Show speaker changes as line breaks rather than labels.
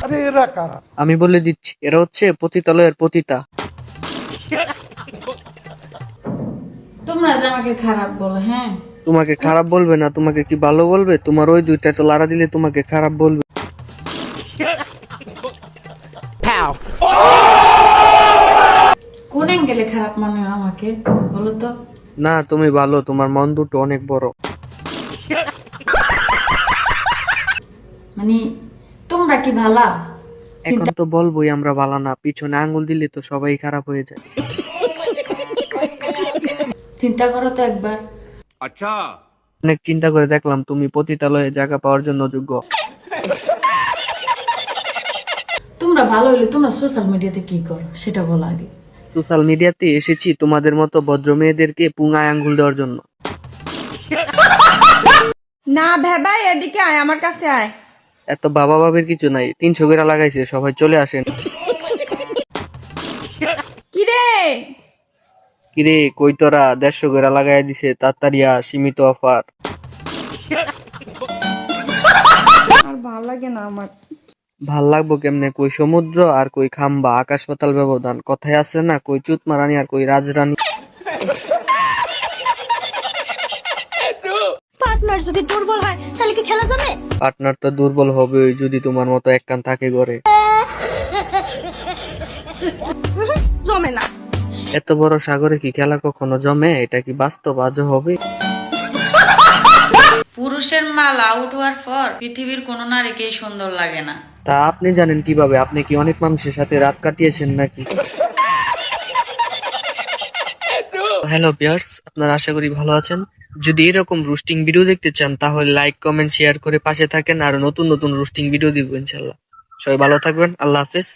আরে এরা কারা?
আমি বলে দিচ্ছি, এরা হচ্ছে পতিতালয়ের পতিতা।
তোমরা যে আমাকে খারাপ বলো, হ্যাঁ?
তোমাকে খারাপ বলবে না, তোমাকে কি ভালো বলবে? তোমার ওই দুইটা তো লাড়া দিলে তোমাকে খারাপ বলবে।
কোন অ্যাঙ্গেলে খারাপ মনে হয় আমাকে বলো তো?
না, তুমি ভালো, তোমার মন দুটো অনেক বড়।
মানে তোমরা কি ভালা?
এখন তো বলবোই আমরা ভালো না, পিছনে আঙ্গুল দিলে তো সবাই খারাপ হয়ে যায়।
চিন্তা করো তো একবার।
অনেক চিন্তা করে দেখলাম তুমি পতিতালয়ে জায়গা পাওয়ার জন্য যোগ্য।
তোমরা ভালো হইলে তোমরা সোশ্যাল মিডিয়াতে কি করো সেটা বলো আগে।
সোশ্যাল মিডিয়াতে এসেছি তোমাদের মতো ভদ্র মেয়েদেরকে পুঙ্গায় আঙ্গুল দেওয়ার জন্য।
না ভেবাই এদিকে আয়, আমার কাছে আয়।
এত বাবা বাবির কিছু নাই, 300 করে লাগাইছে, সবাই চলে আসেন।
কিরে
কিরে কই তোরা? 150 করে লাগাই দিছে, তাড়াতাড়ি সীমিত অফার।
আর ভালো লাগে না আমার।
ভাল লাগবো কেমনে? কই সমুদ্র আর কই খাম্বা, আকাশ পাতাল ব্যবধান। কথায় আছে না, কই চুতমা রানী আর কই রাজরানী।
পার্টনার যদি দুর্বল হয় তাহলে কি খেলা যাবে?
পার্টনার তো দুর্বল হবে যদি তোমার মতো এক কান থাকে ঘরে।
জমে না।
এত বড় সাগরে কি খেলা কখনো জমে? এটা কি বাস্তব আজও হবে?
পুরুষের মাল আউট হওয়ার পর পৃথিবীর কোনো নারীকেই সুন্দর লাগে না।
তা আপনি জানেন কিভাবে? আপনি কি অনেক মানুষের সাথে রাত কাটিয়েছেন নাকি? হ্যালো ভিউয়ার্স, আপনারা আশা করি ভালো আছেন। যদি এরকম রোস্টিং ভিডিও দেখতে চান তাহলে লাইক কমেন্ট শেয়ার করে পাশে থাকেন, আর নতুন নতুন রোস্টিং ভিডিও দিব ইনশাল্লাহ। সবাই ভালো থাকবেন, আল্লাহ হাফেজ।